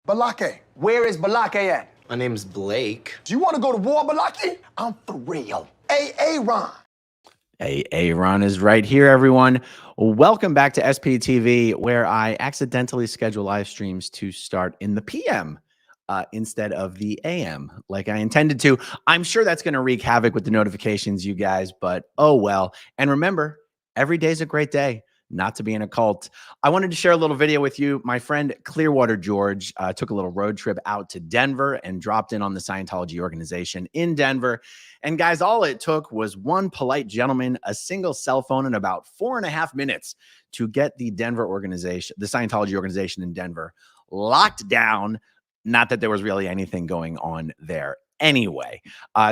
Balake. Where is Balake at? My name's Blake. Do you want to go to war, Balake? I'm for real. Ron. Ron is right here, everyone. Welcome back to SPTV, where I accidentally schedule live streams to start in the PM instead of the AM like I intended to. I'm sure that's going to wreak havoc with the notifications, you guys, but oh well. And remember, every day's a great day not to be in a cult. I wanted to share a little video with you. My friend Clearwater George took a little road trip out to Denver and dropped in on the Scientology organization in Denver. And guys, all it took was one polite gentleman, a single cell phone, and about 4.5 minutes to get the Denver organization, the Scientology organization in Denver, locked down. Not that there was really anything going on there. Anyway,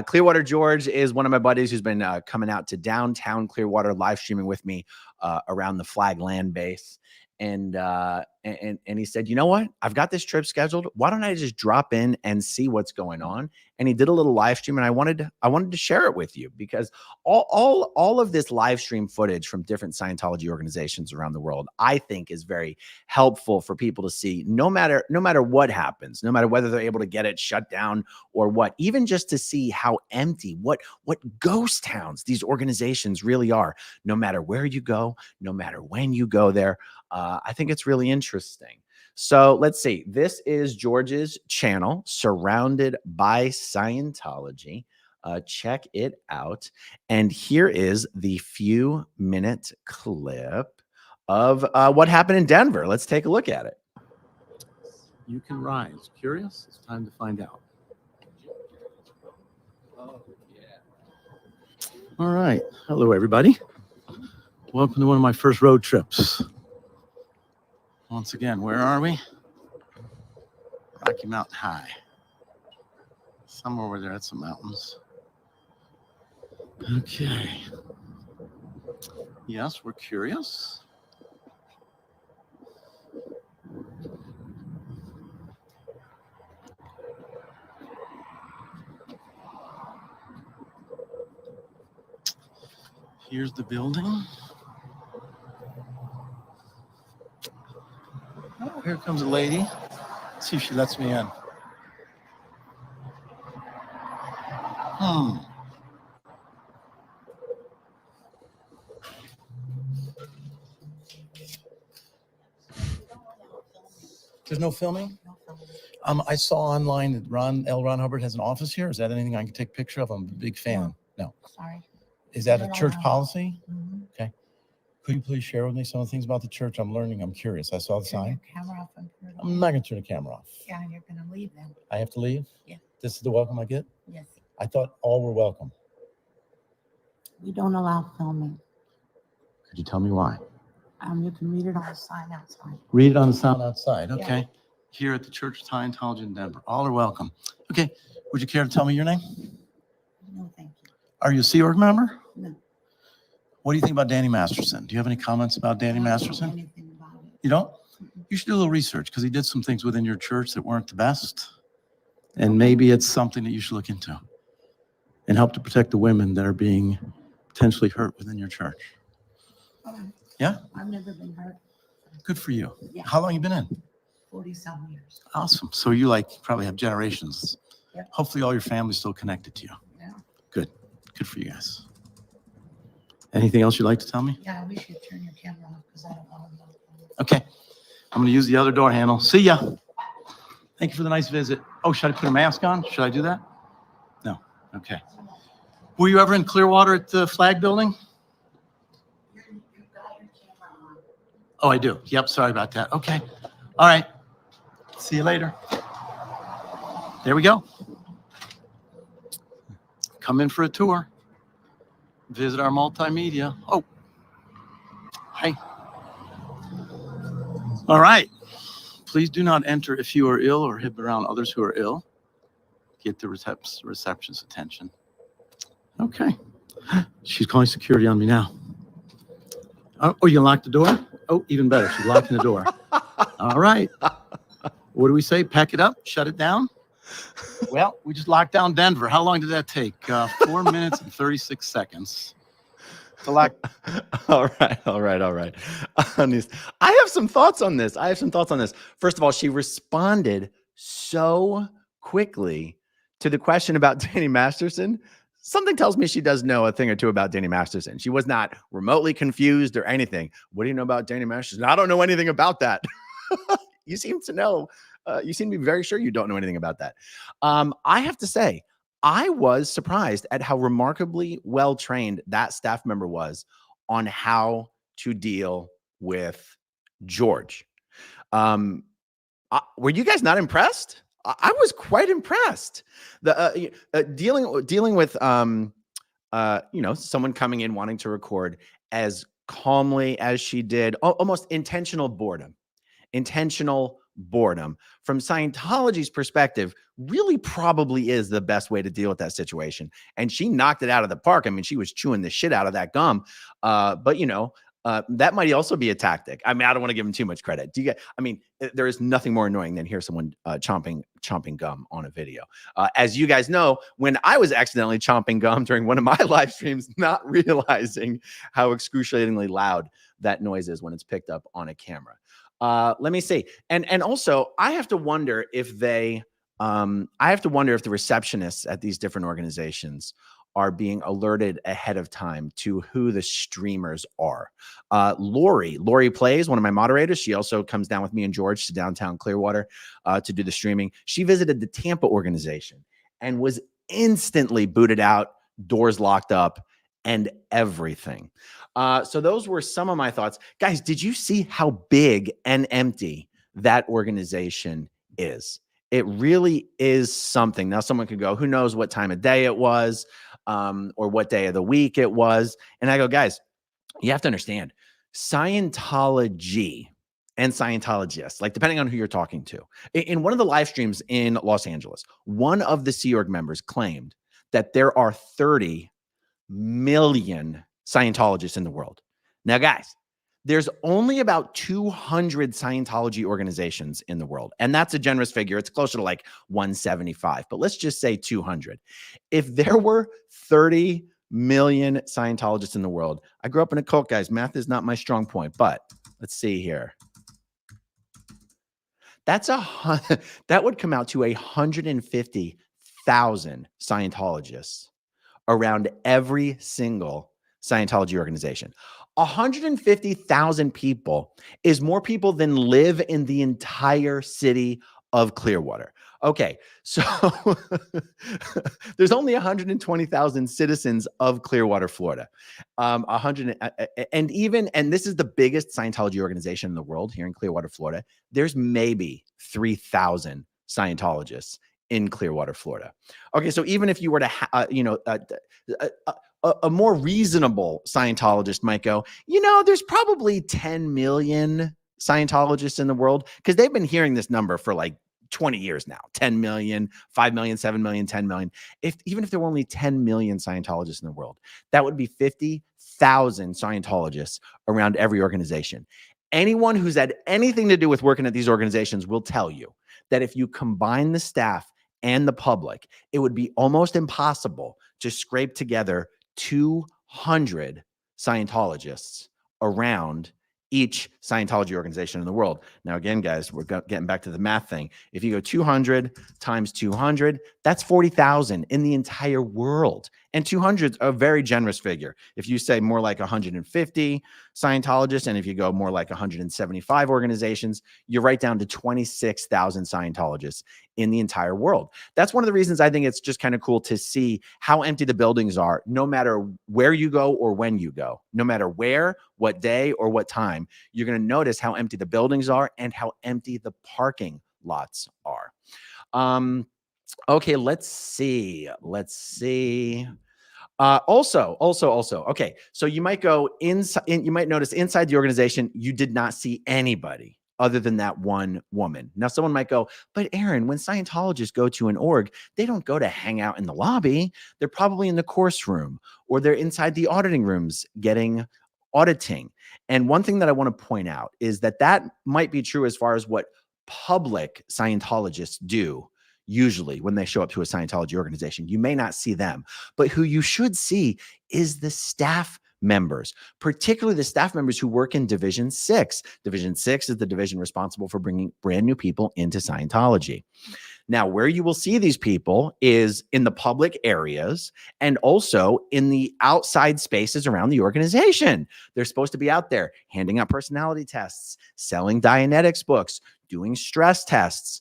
Clearwater George is one of my buddies who's been coming out to downtown Clearwater, live streaming with me around the Flag Land Base. And he said, you know what? I've got this trip scheduled. Why don't I just drop in and see what's going on? And he did a little live stream, and I wanted to share it with you because all of this live stream footage from different Scientology organizations around the world, I think, is very helpful for people to see. No matter what happens, no matter whether they're able to get it shut down or what, even just to see how empty, what ghost towns these organizations really are. No matter where you go, no matter when you go there. I think it's really interesting. So let's see. This is George's channel, Surrounded by Scientology. Check it out. And here is the few-minute clip of what happened in Denver. Let's take a look at it. You can rise. Curious? It's time to find out. Oh, yeah. All right. Hello, everybody. Welcome to one of my first road trips. Once again, where are we? Rocky Mountain High. Somewhere over there at some mountains. Okay. Yes, we're curious. Here's the building. Oh, here comes a lady. Let's see if she lets me in. There's no filming? No filming. I saw online that L. Ron Hubbard has an office here. Is that anything I can take a picture of? I'm a big fan. No. Sorry. Is that a church policy? Mm-hmm. Okay. Could you please share with me some of the things about the church? I'm learning. I'm curious. I saw the sign. Camera off. I'm not going to turn the camera off. Yeah, and you're going to leave then. I have to leave? Yeah. This is the welcome I get? Yes. I thought all were welcome. We don't allow filming. Could you tell me why? You can read it on the sign outside. Read it on the sign outside. Okay. Yeah. Here at the Church of Scientology in Denver. All are welcome. Okay. Would you care to tell me your name? No, thank you. Are you a Sea Org member? No. What do you think about Danny Masterson? Do you have any comments about Danny Masterson? I don't know anything about it. You don't? Mm-mm. You should do a little research because he did some things within your church that weren't the best. And maybe it's something that you should look into and help to protect the women that are being potentially hurt within your church. Yeah? I've never been hurt. Good for you. Yeah. How long you been in? 40-some years. Awesome. So you probably have generations. Yep. Hopefully all your family's still connected to you. Yeah. Good. Good for you guys. Anything else you'd like to tell me? Yeah, we should turn your camera off because I don't want to know. Okay. I'm going to use the other door handle. See ya. Thank you for the nice visit. Oh, should I put a mask on? Should I do that? No. Okay. Were you ever in Clearwater at the Flag Building? You've got your camera on. Oh, I do. Yep. Sorry about that. Okay. All right. See you later. There we go. Come in for a tour. Visit our multimedia. Oh. Hi. All right. Please do not enter if you are ill or have been around others who are ill. Get the receptionist's attention. Okay. She's calling security on me now. Oh, you can lock the door? Oh, even better. She's locking the door. All right. What do we say? Pack it up? Shut it down? Well, we just locked down Denver. How long did that take? 4 minutes and 36 seconds. To lock. All right. I have some thoughts on this. First of all, she responded so quickly to the question about Danny Masterson. Something tells me she does know a thing or two about Danny Masterson. She was not remotely confused or anything. What do you know about Danny Masterson? I don't know anything about that. You seem to know. You seem to be very sure you don't know anything about that. I have to say, I was surprised at how remarkably well trained that staff member was on how to deal with George. Were you guys not impressed? I was quite impressed. The dealing with someone coming in wanting to record as calmly as she did, almost intentional boredom from Scientology's perspective really probably is the best way to deal with that situation. And she knocked it out of the park. I mean, she was chewing the shit out of that gum. But that might also be a tactic. I mean, I don't want to give him too much credit. There is nothing more annoying than hear someone chomping gum on a video. As you guys know, when I was accidentally chomping gum during one of my live streams, not realizing how excruciatingly loud that noise is when it's picked up on a camera. Let me see. And also I have to wonder if the receptionists at these different organizations are being alerted ahead of time to who the streamers are. Lori Plays, one of my moderators. She also comes down with me and George to downtown Clearwater to do the streaming. She visited the Tampa organization and was instantly booted out, doors locked up, and everything. So those were some of my thoughts. Guys, did you see how big and empty that organization is? It really is something. Now, someone could go, who knows what time of day it was, or what day of the week it was. And I go, guys, you have to understand, Scientology and Scientologists, like depending on who you're talking to. In one of the live streams in Los Angeles, one of the Sea Org members claimed that there are 30 million Scientologists in the world. Now, guys, there's only about 200 Scientology organizations in the world. And that's a generous figure. It's closer to like 175, but let's just say 200. If there were 30 million Scientologists in the world, I grew up in a cult, guys. Math is not my strong point, but let's see here. That would come out to 150,000 Scientologists around every single Scientology organization. 150,000 people is more people than live in the entire city of Clearwater. Okay, so there's only 120,000 citizens of Clearwater, Florida. And this is the biggest Scientology organization in the world here in Clearwater, Florida. There's maybe 3,000 Scientologists in Clearwater, Florida. Okay, so even if you were to, a more reasonable Scientologist might go, there's probably 10 million Scientologists in the world, because they've been hearing this number for like 20 years now. 10 million, 5 million, 7 million, 10 million. Even if there were only 10 million Scientologists in the world, that would be 50,000 Scientologists around every organization. Anyone who's had anything to do with working at these organizations will tell you that if you combine the staff and the public, it would be almost impossible to scrape together 200 Scientologists around each Scientology organization in the world. Now, again, guys, we're getting back to the math thing. If you go 200 times 200, that's 40,000 in the entire world. And 200 is a very generous figure. If you say more like 150 Scientologists, and if you go more like 175 organizations, you're right down to 26,000 Scientologists in the entire world. That's one of the reasons I think it's just kind of cool to see how empty the buildings are, no matter where you go or when you go, no matter where, what day, or what time. You're going to notice how empty the buildings are and how empty the parking lots are. Okay, let's see. Also, okay. So you might go inside, you might notice inside the organization, you did not see anybody other than that one woman. Now, someone might go, but Aaron, when Scientologists go to an org, they don't go to hang out in the lobby. They're probably in the course room, or they're inside the auditing rooms getting auditing. And one thing that I want to point out is that might be true as far as what public Scientologists do. Usually when they show up to a Scientology organization, you may not see them, but who you should see is the staff members, particularly the staff members who work in Division 6. Division 6 is the division responsible for bringing brand new people into Scientology. Now, where you will see these people is in the public areas and also in the outside spaces around the organization. They're supposed to be out there handing out personality tests, selling Dianetics books, doing stress tests,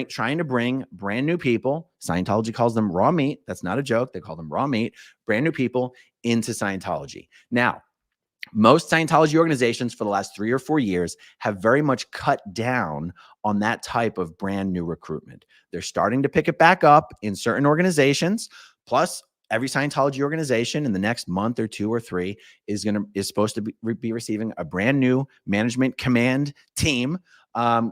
trying to bring brand new people. Scientology calls them raw meat. That's not a joke. They call them raw meat, brand new people into Scientology. Now, most Scientology organizations for the last 3 or 4 years have very much cut down on that type of brand new recruitment. They're starting to pick it back up in certain organizations. Plus, every Scientology organization in the next month or 2 or 3 is supposed to be receiving a brand new management command team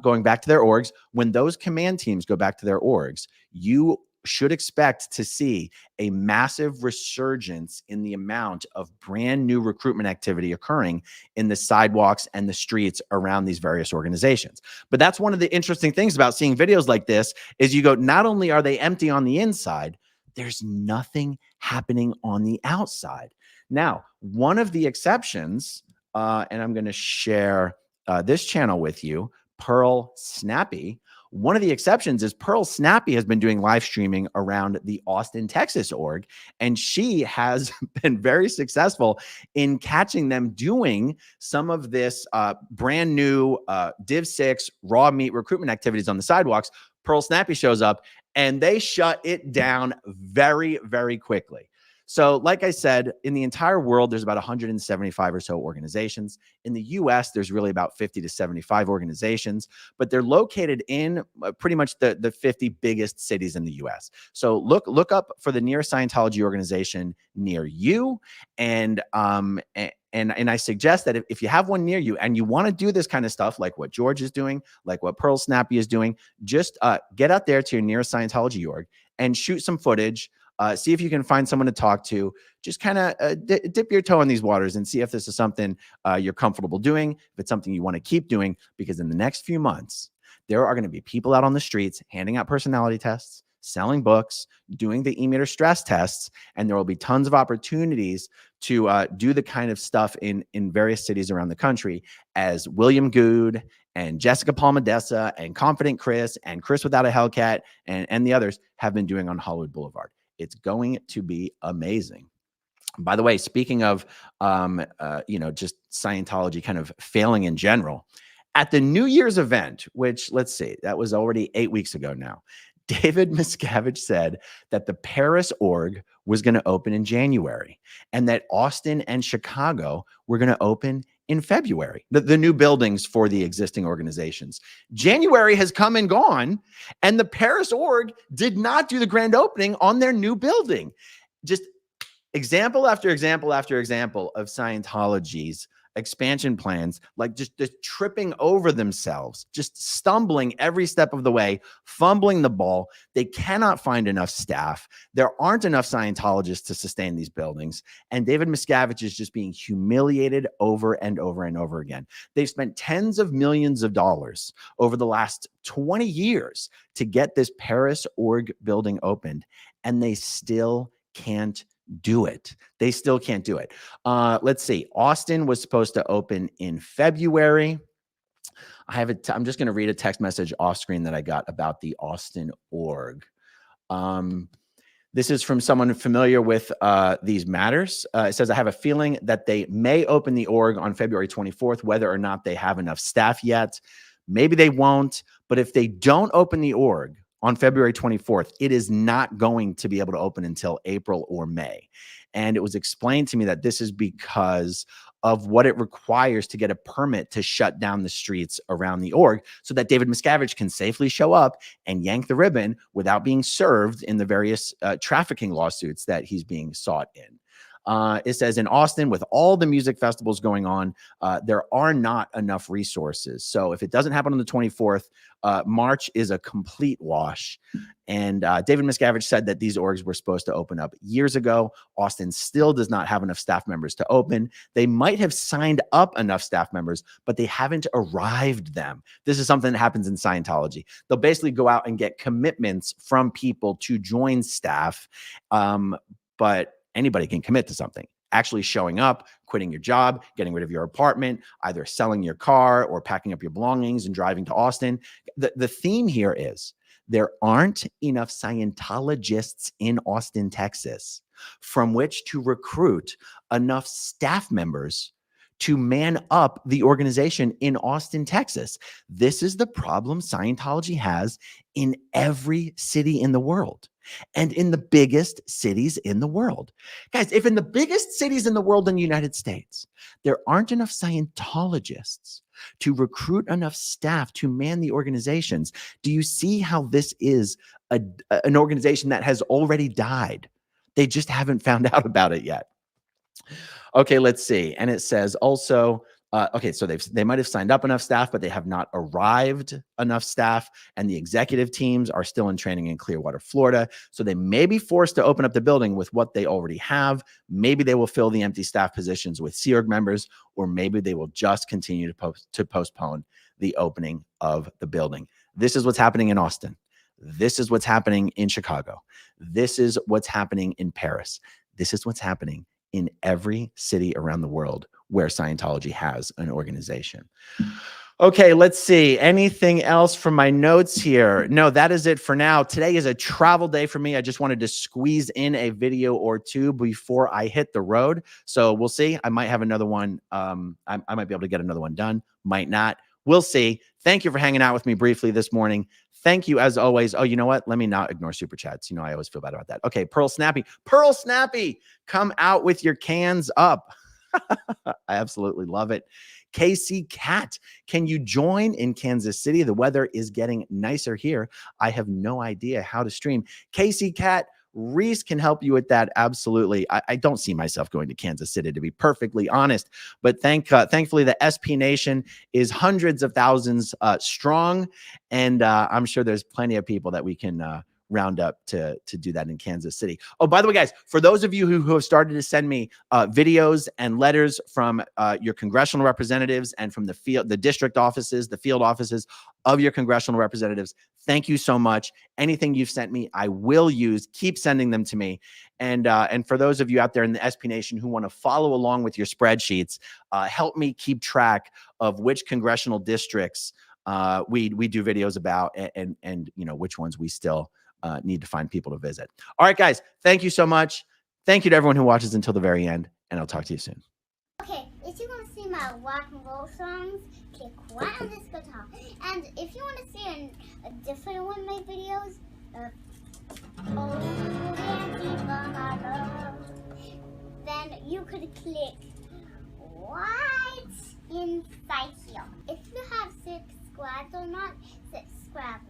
going back to their orgs. When those command teams go back to their orgs, you should expect to see a massive resurgence in the amount of brand new recruitment activity occurring in the sidewalks and the streets around these various organizations. But that's one of the interesting things about seeing videos like this is you go, not only are they empty on the inside, there's nothing happening on the outside. Now, one of the exceptions, and I'm going to share this channel with you, Pearl Snappy. One of the exceptions is Pearl Snappy has been doing live streaming around the Austin, Texas org, and she has been very successful in catching them doing some of this brand new Div 6 raw meat recruitment activities on the sidewalks. Pearl Snappy shows up and they shut it down very, very quickly. So like I said, in the entire world, there's about 175 or so organizations. In the US, there's really about 50 to 75 organizations, but they're located in pretty much the 50 biggest cities in the US. So look up for the nearest Scientology organization near you. And I suggest that if you have one near you and you want to do this kind of stuff, like what George is doing, like what Pearl Snappy is doing, just get out there to your nearest Scientology org and shoot some footage. See if you can find someone to talk to. Just kind of dip your toe in these waters and see if this is something you're comfortable doing, if it's something you want to keep doing, because in the next few months, there are going to be people out on the streets handing out personality tests, selling books, doing the e-meter stress tests, and there will be tons of opportunities to do the kind of stuff in various cities around the country as William Good and Jessica Palmadessa and Confident Chris and Chris Without a Hellcat and the others have been doing on Hollywood Boulevard. It's going to be amazing. By the way, speaking of, just Scientology kind of failing in general, at the New Year's event, which let's see, that was already 8 weeks ago now, David Miscavige said that the Paris org was going to open in January and that Austin and Chicago were going to open in February, the new buildings for the existing organizations. January has come and gone, and the Paris org did not do the grand opening on their new building. Just example after example after example of Scientology's expansion plans, like just tripping over themselves, just stumbling every step of the way, fumbling the ball. They cannot find enough staff. There aren't enough Scientologists to sustain these buildings. And David Miscavige is just being humiliated over and over and over again. They've spent tens of millions of dollars over the last 20 years to get this Paris org building opened, and they still can't do it. They still can't do it. Let's see. Austin was supposed to open in February. I have it. I'm just going to read a text message off screen that I got about the Austin org. This is from someone familiar with these matters. It says, I have a feeling that they may open the org on February 24th, whether or not they have enough staff yet. Maybe they won't. But if they don't open the org on February 24th, it is not going to be able to open until April or May. And it was explained to me that this is because of what it requires to get a permit to shut down the streets around the org so that David Miscavige can safely show up and yank the ribbon without being served in the various trafficking lawsuits that he's being sought in. It says in Austin, with all the music festivals going on, there are not enough resources. So if it doesn't happen on the 24th, March is a complete wash. And David Miscavige said that these orgs were supposed to open up years ago. Austin still does not have enough staff members to open. They might have signed up enough staff members, but they haven't arrived them. This is something that happens in Scientology. They'll basically go out and get commitments from people to join staff, but anybody can commit to something. actually showing up, quitting your job, getting rid of your apartment, either selling your car or packing up your belongings and driving to Austin. The theme here is there aren't enough Scientologists in Austin, Texas, from which to recruit enough staff members to man up the organization in Austin, Texas. This is the problem Scientology has in every city in the world and in the biggest cities in the world. Guys, if in the biggest cities in the world in the United States, there aren't enough Scientologists to recruit enough staff to man the organizations, do you see how this is an organization that has already died? They just haven't found out about it yet. Okay, let's see. And it says also, okay, so they might have signed up enough staff, but they have not arrived enough staff, and the executive teams are still in training in Clearwater, Florida. So they may be forced to open up the building with what they already have. Maybe they will fill the empty staff positions with Sea Org members, or maybe they will just continue to postpone the opening of the building. This is what's happening in Austin. This is what's happening in Chicago. This is what's happening in Paris. This is what's happening in every city around the world where Scientology has an organization. Okay, let's see. Anything else from my notes here? No, that is it for now. Today is a travel day for me. I just wanted to squeeze in a video or two before I hit the road. So we'll see. I might have another one. I might be able to get another one done. Might not. We'll see. Thank you for hanging out with me briefly this morning. Thank you as always. Oh, you know what? Let me not ignore super chats. You know, I always feel bad about that. Okay, Pearl Snappy. Pearl Snappy, come out with your cans up. I absolutely love it. KC Cat, can you join in Kansas City? The weather is getting nicer here. I have no idea how to stream. KC Cat, Reese can help you with that. Absolutely. I don't see myself going to Kansas City, to be perfectly honest. But thankfully, the SP Nation is hundreds of thousands strong. And I'm sure there's plenty of people that we can round up to do that in Kansas City. Oh, by the way, guys, for those of you who have started to send me videos and letters from your congressional representatives and from the district offices, the field offices of your congressional representatives, thank you so much. Anything you've sent me, I will use. Keep sending them to me. And for those of you out there in the SP Nation who want to follow along with your spreadsheets, help me keep track of which congressional districts we do videos about and you know which ones we still need to find people to visit. All right, guys, thank you so much. Thank you to everyone who watches until the very end, and I'll talk to you soon. Okay, if you want to see my rock and roll songs, click right on this guitar. And if you want to see a different one of my videos, then you could click right inside here. If you have subscribed or not, subscribe